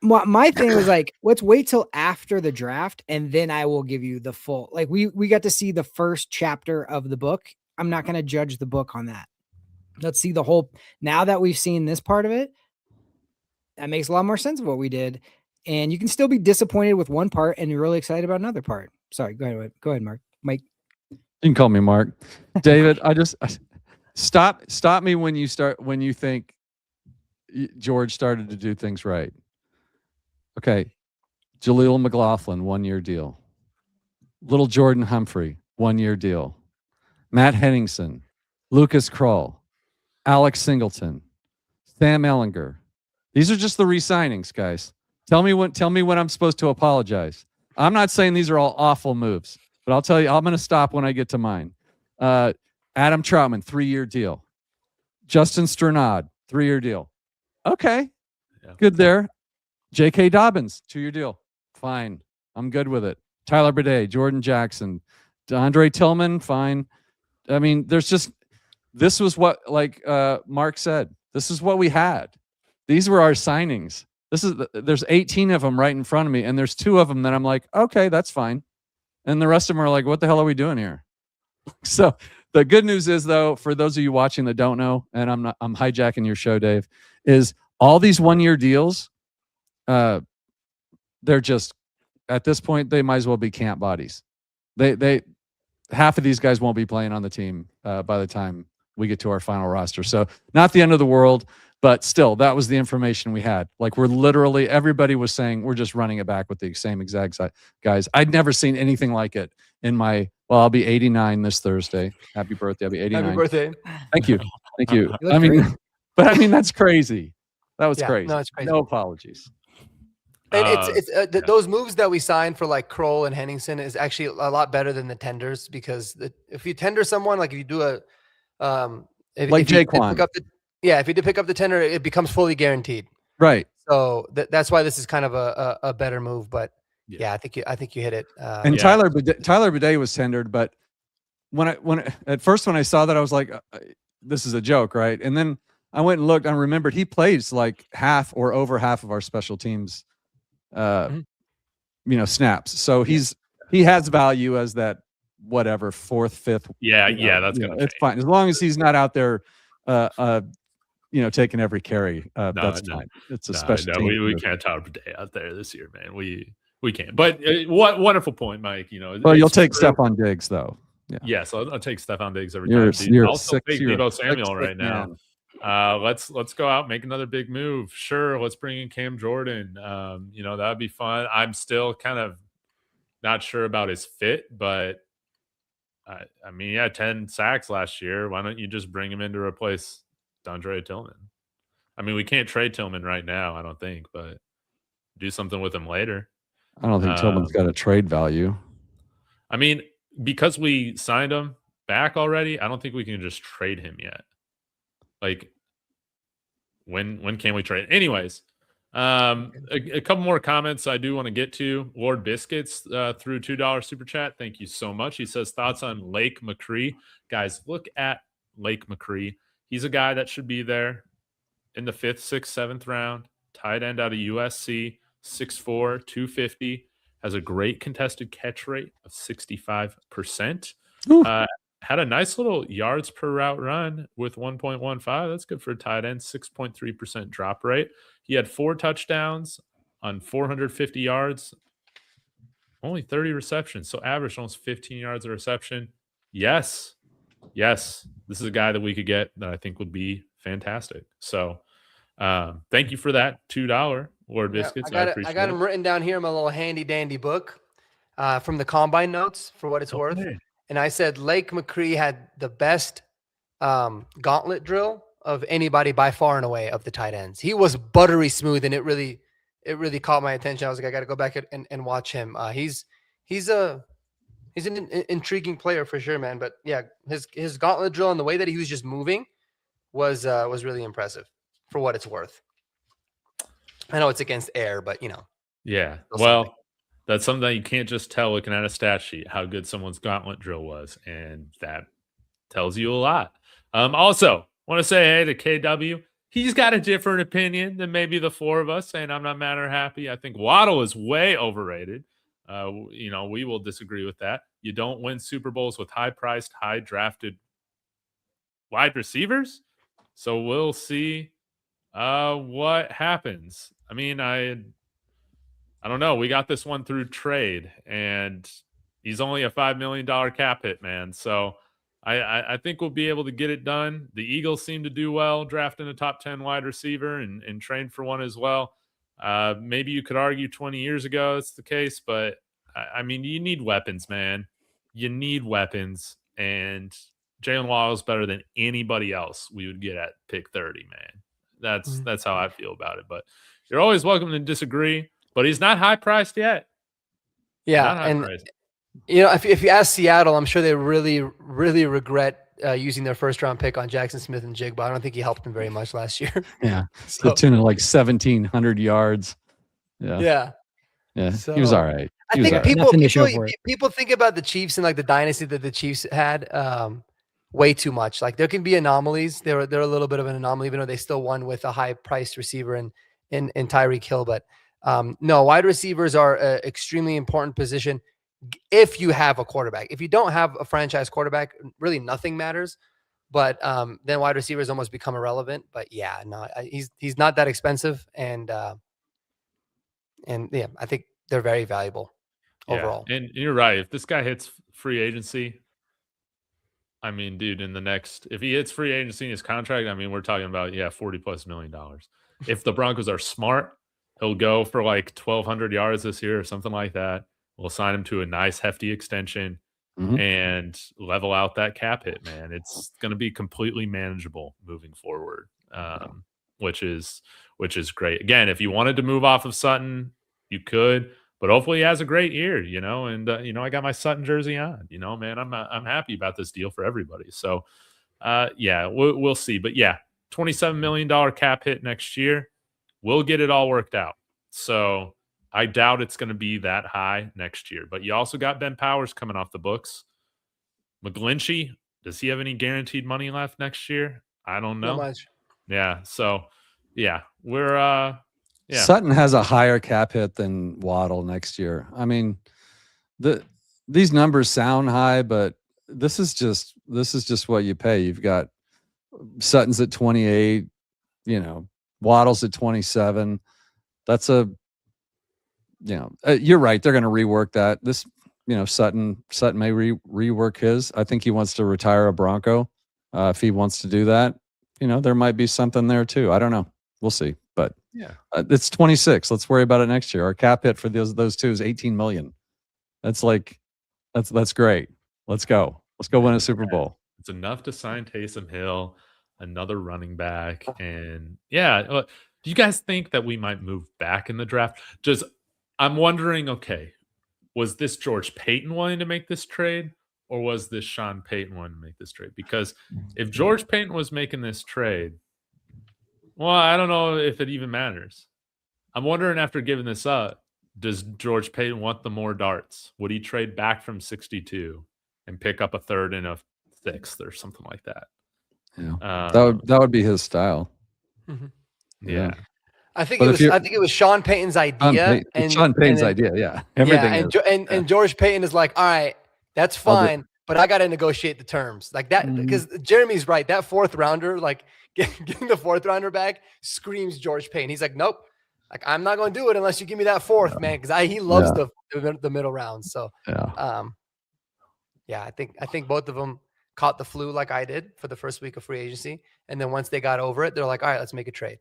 my thing was like, let's wait till after the draft, and then I will give you the full. Like, we got to see the first chapter of the book. I'm not going to judge the book on that. Let's see the whole. Now that we've seen this part of it, that makes a lot more sense of what we did. And you can still be disappointed with one part, and you're really excited about another part. Sorry, go ahead, Mark. Mike. You can call me Mark. David, stop me when you think George started to do things right. Okay. Jaleel McLaughlin, 1-year deal. Little Jordan Humphrey, 1-year deal. Matt Henningsen, Lucas Krull, Alex Singleton, Sam Ellinger. These are just the re-signings, guys. Tell me when I'm supposed to apologize. I'm not saying these are all awful moves, but I'll tell you, I'm going to stop when I get to mine. Adam Troutman, 3-year deal. Justin Strnad, 3-year deal. Okay. Good there. J.K. Dobbins, 2-year deal. Fine. I'm good with it. Tyler Bidet, Jordan Jackson, DeAndre Tillman, fine. I mean, this was what, like Mark said, this is what we had. These were our signings. There's 18 of them right in front of me, and there's 2 of them that I'm like, okay, that's fine. And the rest of them are like, what the hell are we doing here? So the good news is, though, for those of you watching that don't know, and I'm hijacking your show, Dave, is all these 1-year deals, they're just, at this point, they might as well be camp bodies. They half of these guys won't be playing on the team by the time we get to our final roster. So not the end of the world, but still, that was the information we had. Like, we're literally, everybody was saying we're just running it back with the same exact guys. I'd never seen anything like it in my, I'll be 89 this Thursday. Happy birthday. I'll be 89. Happy birthday. Thank you. Thank you. Great. I mean, that's crazy. That was crazy. No, it's crazy. No apologies. And those moves that we signed for like Kroll and Henningsen is actually a lot better than the tenders, because if you tender someone, like if you do a Jaquan, if you did pick up the tender, it becomes fully guaranteed. Right. So that's why this is kind of a better move. But I think you hit it. And Tyler Bidet was tendered, but when I saw that, I was like, this is a joke, right? And then I went and looked. I remembered he plays like half or over half of our special teams snaps. So he has value as that whatever 4th, 5th. That's gonna it's fine as long as he's not out there taking every carry. That's fine. It's a special team. We can't top Bidet out there this year, man. We We can. But what wonderful point, Mike. Well, you'll it's take true. Stephon Diggs though. Yeah. Yes, I'll take Stephon Diggs every You're time. Dude. you're I'll still take Deebo Samuel sick right now. man. Let's go out, make another big move. Sure, let's bring in Cam Jordan. That'd be fun. I'm still kind of not sure about his fit, but I mean, he had 10 sacks last year. Why don't you just bring him in to replace Dondre Tillman? I mean, we can't trade Tillman right now, I don't think, but do something with him later. I don't think Tillman's got a trade value. I mean, because we signed him back already, I don't think we can just trade him yet. Like, when can we trade? Anyways, a couple more comments I do want to get to. Lord Biscuits through $2 super chat. Thank you so much. He says thoughts on Lake McCree. Guys, look at Lake McCree. He's a guy that should be there in the 5th, 6th, 7th round. Tight end out of USC, 6'4", 250. Has a great contested catch rate of 65%. Had a nice little yards per route run with 1.15. That's good for a tight end. 6.3% drop rate. He had 4 touchdowns on 450 yards. Only 30 receptions. So average almost 15 yards a reception. Yes. This is a guy that we could get that I think would be fantastic. So thank you for that $2, Lord Biscuits. I got him written down here in my little handy dandy book from the combine notes for what it's worth. Man. And I said Lake McCree had the best gauntlet drill of anybody by far and away of the tight ends. He was buttery smooth, and it really caught my attention. I was like, I got to go back and watch him. He's an intriguing player for sure, man. But yeah, his gauntlet drill and the way that he was just moving was really impressive for what it's worth. I know it's against air, but Yeah. Well, that's something that you can't just tell looking at a stat sheet how good someone's gauntlet drill was, and that tells you a lot. Also, want to say hey to KW. He's got a different opinion than maybe the 4 of us, saying I'm not mad or happy. I think Waddle is way overrated. We will disagree with that. You don't win Super Bowls with high-priced, high-drafted wide receivers. So we'll see what happens. I mean, I don't know. We got this one through trade, and he's only a $5 million cap hit, man. So I think we'll be able to get it done. The Eagles seem to do well drafting a top 10 wide receiver and train for one as well. Maybe you could argue 20 years ago it's the case, but I mean, you need weapons, man. You need weapons, and Jaylen Waddle is better than anybody else we would get at pick 30, man. That's how I feel about it. But you're always welcome to disagree. But he's not high priced yet. Yeah, and if you ask Seattle, I'm sure they really, really regret using their 1st round pick on Jackson Smith and Jigba. I don't think he helped them very much last year. Yeah, so, the tune of like 1,700 yards. Yeah. So, he was all right. I think people think about the Chiefs and like the dynasty that the Chiefs had way too much. Like there can be anomalies. They're a little bit of an anomaly, even though they still won with a high priced receiver in Tyreek Hill, but. No, wide receivers are an extremely important position if you have a quarterback. If you don't have a franchise quarterback, really nothing matters. But then wide receivers almost become irrelevant. But yeah, no, he's not that expensive, and yeah, I think they're very valuable overall. And you're right. If this guy hits free agency, I mean, dude, if he hits free agency in his contract, I mean, we're talking about $40+ million. If the Broncos are smart, he'll go for like 1,200 yards this year or something like that. We'll sign him to a nice, hefty extension and level out that cap hit, man. It's going to be completely manageable moving forward, which is great. Again, if you wanted to move off of Sutton, you could, but hopefully he has a great year, and, I got my Sutton jersey on, man, I'm happy about this deal for everybody. So, we'll see. But yeah, $27 million cap hit next year. We'll get it all worked out. So I doubt it's going to be that high next year. But you also got Ben Powers coming off the books. McGlinchey, does he have any guaranteed money left next year? I don't know. Not much. Yeah. So, we're Sutton has a higher cap hit than Waddle next year. I mean, these numbers sound high, but this is just what you pay. You've got Sutton's at 28, Waddle's at 27. That's a you're right. They're going to rework that. Sutton may rework his. I think he wants to retire a Bronco. If he wants to do that, there might be something there too. I don't know. We'll see. But Yeah, it's 26. Let's worry about it next year. Our cap hit for those two is 18 million. That's great. Let's go. Let's go win a Super Bowl. it's enough to sign Taysom Hill, another running back, and do you guys think that we might move back in the draft? I'm wondering. Okay, was this George Payton wanting to make this trade, or was this Sean Payton wanting to make this trade? Because if George Payton was making this trade, well, I don't know if it even matters. I'm wondering, after giving this up, does George Payton want the more darts? Would he trade back from 62 and pick up a third and a sixth or something like that? Yeah, that would be his style. Mhm. Yeah. I think But it was Sean Payton's idea. Sean Payton's idea. Yeah. Everything. And George Payton is like, all right, that's fine, but I got to negotiate the terms like that, because Jeremy's right. That fourth rounder, like getting the fourth rounder back, screams George Payton. He's like, nope, like I'm not going to do it unless you give me that fourth, man, because he loves the middle rounds. So I think both of them caught the flu like I did for the first week of free agency, and then once they got over it, they're like, all right, let's make a trade.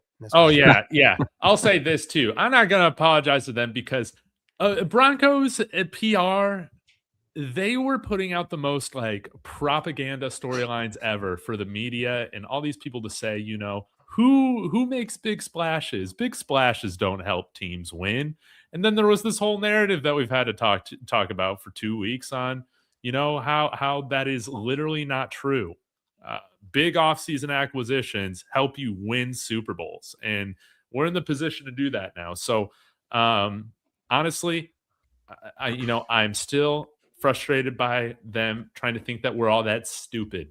Yeah. I'll say this too. I'm not going to apologize to them because Broncos PR, they were putting out the most like propaganda storylines ever for the media and all these people to say, who makes big splashes? Big splashes don't help teams win. And then there was this whole narrative that we've had to talk about for 2 weeks on, how that is literally not true. Big offseason acquisitions help you win Super Bowls, and we're in the position to do that now. So, honestly, I'm still frustrated by them trying to think that we're all that stupid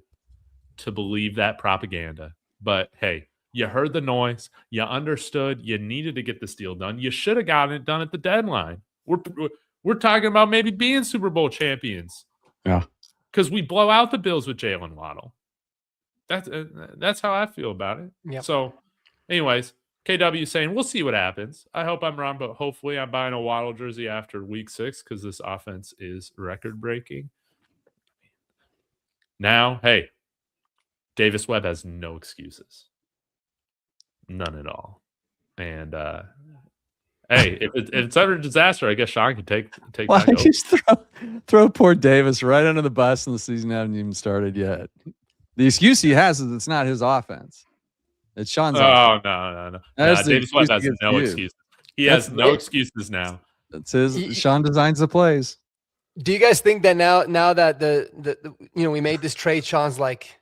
to believe that propaganda. But hey, you heard the noise, you understood, you needed to get this deal done. You should have gotten it done at the deadline. We're talking about maybe being Super Bowl champions. Yeah, because we blow out the Bills with Jaylen Waddle. That's how I feel about it. Yep. So, anyways, KW saying we'll see what happens. I hope I'm wrong, but hopefully I'm buying a Waddle jersey after week 6 because this offense is record breaking. Now, hey, Davis Webb has no excuses, none at all. And hey, if it's ever a disaster, I guess Sean can take. Why just throw poor Davis right under the bus, and the season hasn't even started yet. The excuse he has is it's not his offense. It's Sean's offense. No. Davis Webb has no excuses. He has no excuses now. That's his. Sean designs the plays. Do you guys think that now that the we made this trade, Sean's like,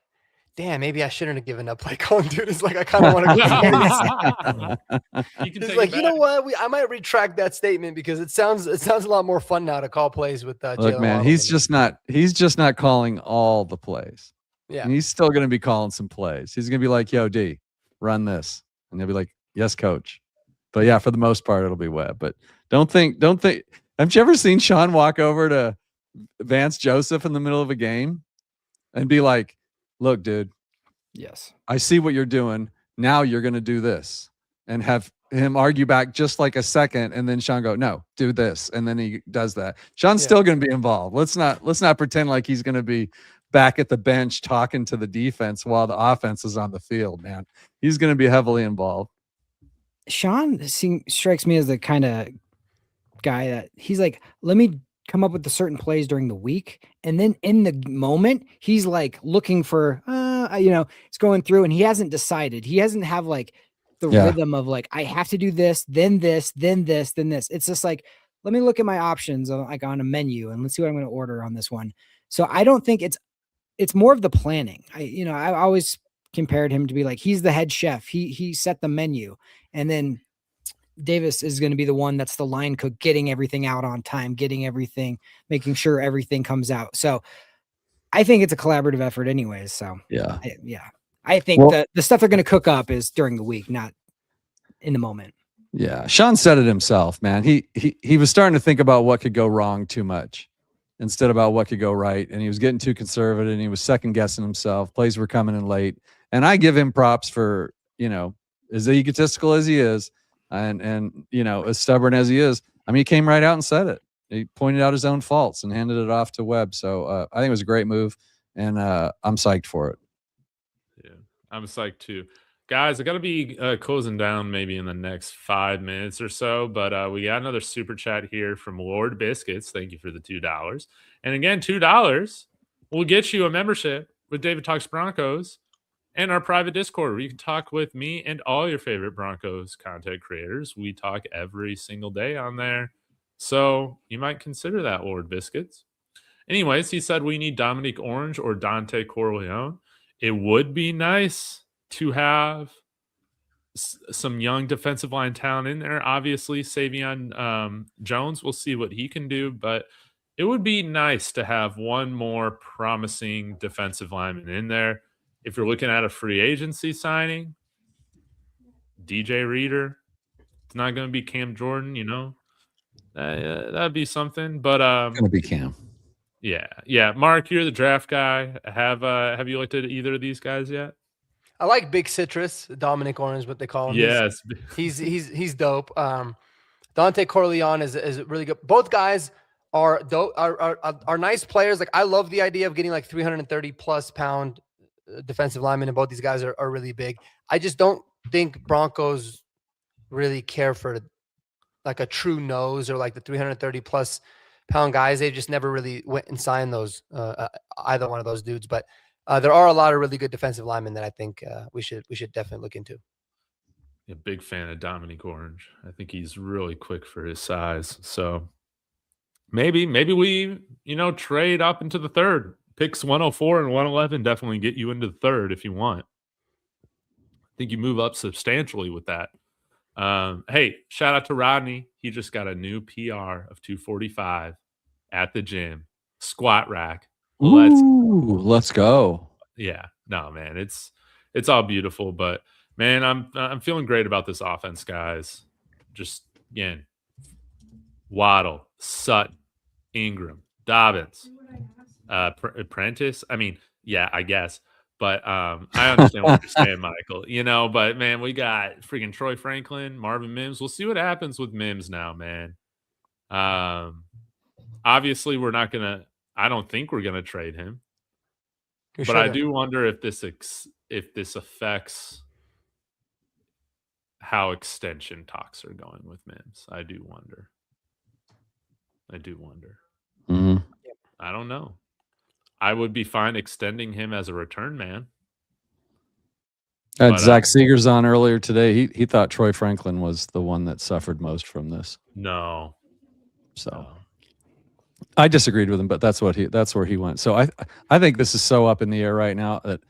damn, maybe I shouldn't have given up play calling, dude. It's like I kind of want to go. He's like, you know what? I might retract that statement because it sounds a lot more fun now to call plays with Look, Jaylen man, Waddle. he's just not calling all the plays. Yeah, and he's still going to be calling some plays. He's going to be like, yo, D, run this. And he'll be like, yes, coach. But yeah, for the most part, it'll be Webb. But don't think. Haven't you ever seen Sean walk over to Vance Joseph in the middle of a game and be like, look, dude, yes, I see what you're doing. Now you're going to do this, and have him argue back just like a second. And then Sean go, no, do this. And then he does that. Sean's still going to be involved. Let's not pretend like he's going to be back at the bench talking to the defense while the offense is on the field, man. He's going to be heavily involved. Sean strikes me as the kind of guy that he's like, let me come up with the certain plays during the week. And then in the moment, he's like looking for, he's going through and he hasn't decided. He doesn't have like the rhythm of like, I have to do this, then this, then this, then this. It's just like, let me look at my options like on a menu and let's see what I'm going to order on this one. So I don't think it's more of the planning. I always compared him to be like, he's the head chef. He set the menu, and then Davis is going to be the one that's the line cook, getting everything out on time, getting everything, making sure everything comes out. So I think it's a collaborative effort anyways. So I think the stuff they're going to cook up is during the week, not in the moment. Yeah. Sean said it himself, man. He was starting to think about what could go wrong too much instead about what could go right. And he was getting too conservative and he was second guessing himself. Plays were coming in late. And I give him props for, as egotistical as he is and as stubborn as he is. I mean, he came right out and said it. He pointed out his own faults and handed it off to Webb. So I think it was a great move, and I'm psyched for it. Yeah, I'm psyched too. Guys, I got to be closing down maybe in the next 5 minutes or so, but we got another super chat here from Lord Biscuits. Thank you for the $2. And again, $2 will get you a membership with David Talks Broncos and our private Discord where you can talk with me and all your favorite Broncos content creators. We talk every single day on there. So you might consider that, Lord Biscuits. Anyways, he said we need Dominique Orange or Dante Corleone. It would be nice to have some young defensive line talent in there. Obviously, Savion Jones, we'll see what he can do, but it would be nice to have one more promising defensive lineman in there. If you're looking at a free agency signing, DJ Reader, it's not going to be Cam Jordan, that'd be something. But It's going to be Cam. Yeah. Mark, you're the draft guy. Have you looked at either of these guys yet? I like Big Citrus, Dominic Orange, what they call him. Yes, he's dope. Dante Corleone is really good. Both guys are dope, are nice players. Like, I love the idea of getting like 330 plus pound defensive linemen, and both these guys are really big. I just don't think Broncos really care for like a true nose or like the 330 plus pound guys. They just never really went and signed those either one of those dudes. But there are a lot of really good defensive linemen that I think we should definitely look into. A big fan of Dominique Orange. I think he's really quick for his size. So maybe we trade up into the third. Picks 104 and 111 definitely get you into the third if you want. I think you move up substantially with that. Hey, shout out to Rodney. He just got a new PR of 245 at the gym. Squat rack. Let's go. Yeah. No, man. It's all beautiful, but man, I'm feeling great about this offense, guys. Just again, Waddle, Sutton, Ingram, Dobbins, Prentice. I mean, yeah, I guess. But I understand what you're saying, Michael. But man, we got freaking Troy Franklin, Marvin Mims. We'll see what happens with Mims now, man. Obviously, I don't think we're gonna trade him. But I do wonder if this affects how extension talks are going with Mims. I do wonder. Mm-hmm. I don't know. I would be fine extending him as a return man. Zach Seeger's on earlier today. He thought Troy Franklin was the one that suffered most from this. No. So I disagreed with him, but that's where he went. So I think this is so up in the air right now that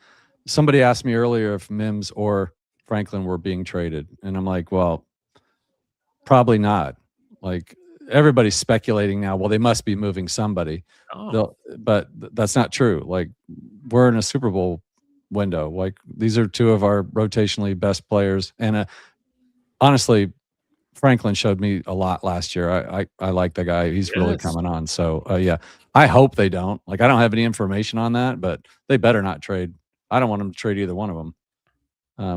somebody asked me earlier if Mims or Franklin were being traded, and I'm like, well, probably not. Like, everybody's speculating now. Well, they must be moving somebody, but that's not true. Like, we're in a Super Bowl window. Like, these are two of our rotationally best players, and honestly, Franklin showed me a lot last year. I like the guy. He's really coming on. So yeah, I hope they don't. Like, I don't have any information on that, but they better not trade. I don't want them to trade either one of them.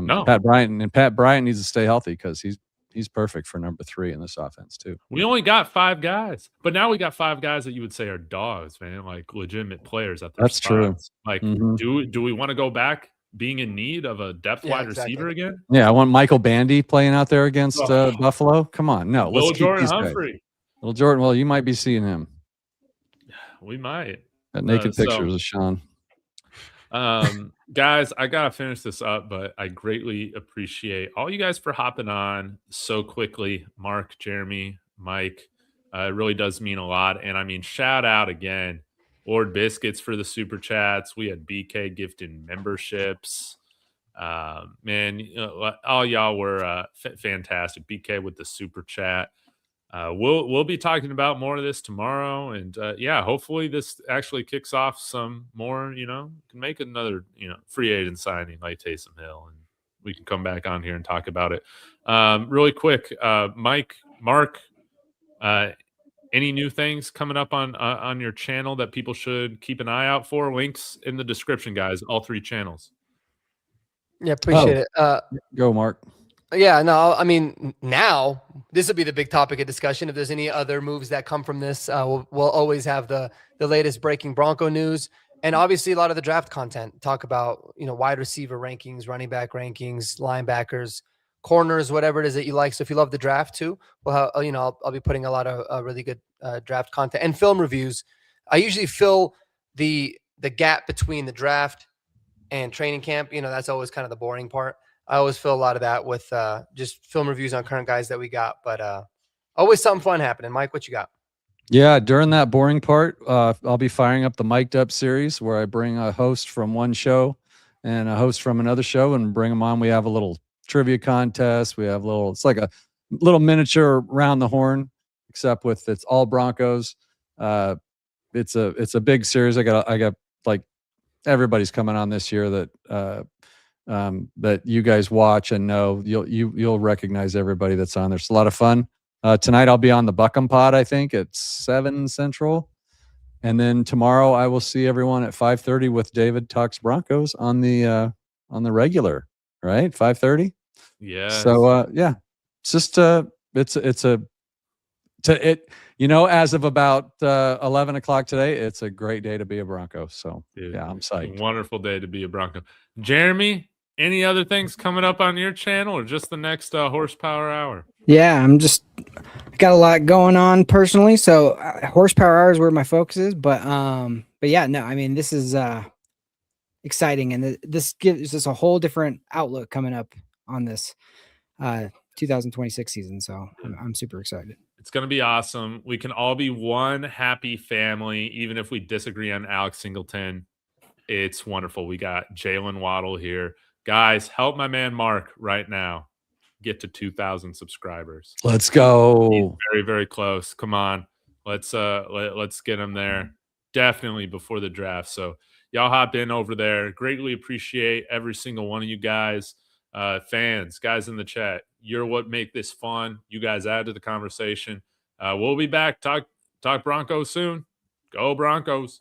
No. Pat Bryant needs to stay healthy because he's perfect for number 3 in this offense too. We only got 5 guys, but now we got 5 guys that you would say are dogs, man, like legitimate players at their That's spots. true. Like, do we want to go back being in need of a depth wide receiver again? Yeah, I want Michael Bandy playing out there against Buffalo. Come on, no, let's keep Jordan these Humphrey. guys. Little Jordan, well, you might be seeing him. We might. That naked pictures of Sean. Guys, I gotta finish this up, but I greatly appreciate all you guys for hopping on so quickly. Mark, Jeremy, Mike, it really does mean a lot. And I mean, shout out again, Lord Biscuits for the super chats. We had BK gifting memberships. Man, all y'all were fantastic. BK with the super chat. We'll be talking about more of this tomorrow, and yeah, hopefully this actually kicks off some more. Can make another free agent signing like Taysom Hill, and we can come back on here and talk about it. Really quick, Mike, Mark, any new things coming up on your channel that people should keep an eye out for? Links in the description, guys. All 3 channels. Yeah, appreciate it. Go, Mark. Yeah, no, I mean, now this will be the big topic of discussion. If there's any other moves that come from this, we'll always have the latest breaking Bronco news, and obviously a lot of the draft content. Talk about wide receiver rankings, running back rankings, linebackers, corners, whatever it is that you like. So if you love the draft too, well, I'll be putting a lot of really good draft content and film reviews. I usually fill the gap between the draft and training camp. That's always kind of the boring part. I always feel a lot of that with just film reviews on current guys that we got, but always something fun happening. Mike, what you got? Yeah, during that boring part, I'll be firing up the Mic'd Up series where I bring a host from one show and a host from another show and bring them on. We have a little trivia contest. We have it's like a little miniature round the horn, except with it's all Broncos. It's a big series. I got like everybody's coming on this year that you guys watch and know. You'll recognize everybody that's on there. It's a lot of fun. Tonight I'll be on the Buckham Pod, I think at 7 Central, and then tomorrow I will see everyone at 5:30 with David Talks Broncos on the regular, right? 5:30. Yeah. So yeah, it's just as of about 11 o'clock today, it's a great day to be a Bronco. So Dude, yeah, I'm psyched. Wonderful day to be a Bronco. Jeremy, any other things coming up on your channel or just the next horsepower hour? Yeah, I got a lot going on personally, so horsepower hour is where my focus is. But yeah, no, I mean this is exciting, and this gives us a whole different outlook coming up on this 2026 season. So I'm super excited. It's going to be awesome. We can all be one happy family, even if we disagree on Alex Singleton. It's wonderful. We got Jaylen Waddle here. Guys, help my man Mark right now get to 2,000 subscribers. Let's go. He's very, very close. Come on. Let's get him there. Definitely before the draft. So y'all hop in over there. Greatly appreciate every single one of you guys. Fans, guys in the chat. You're what make this fun. You guys add to the conversation. We'll be back. Talk Broncos soon. Go Broncos.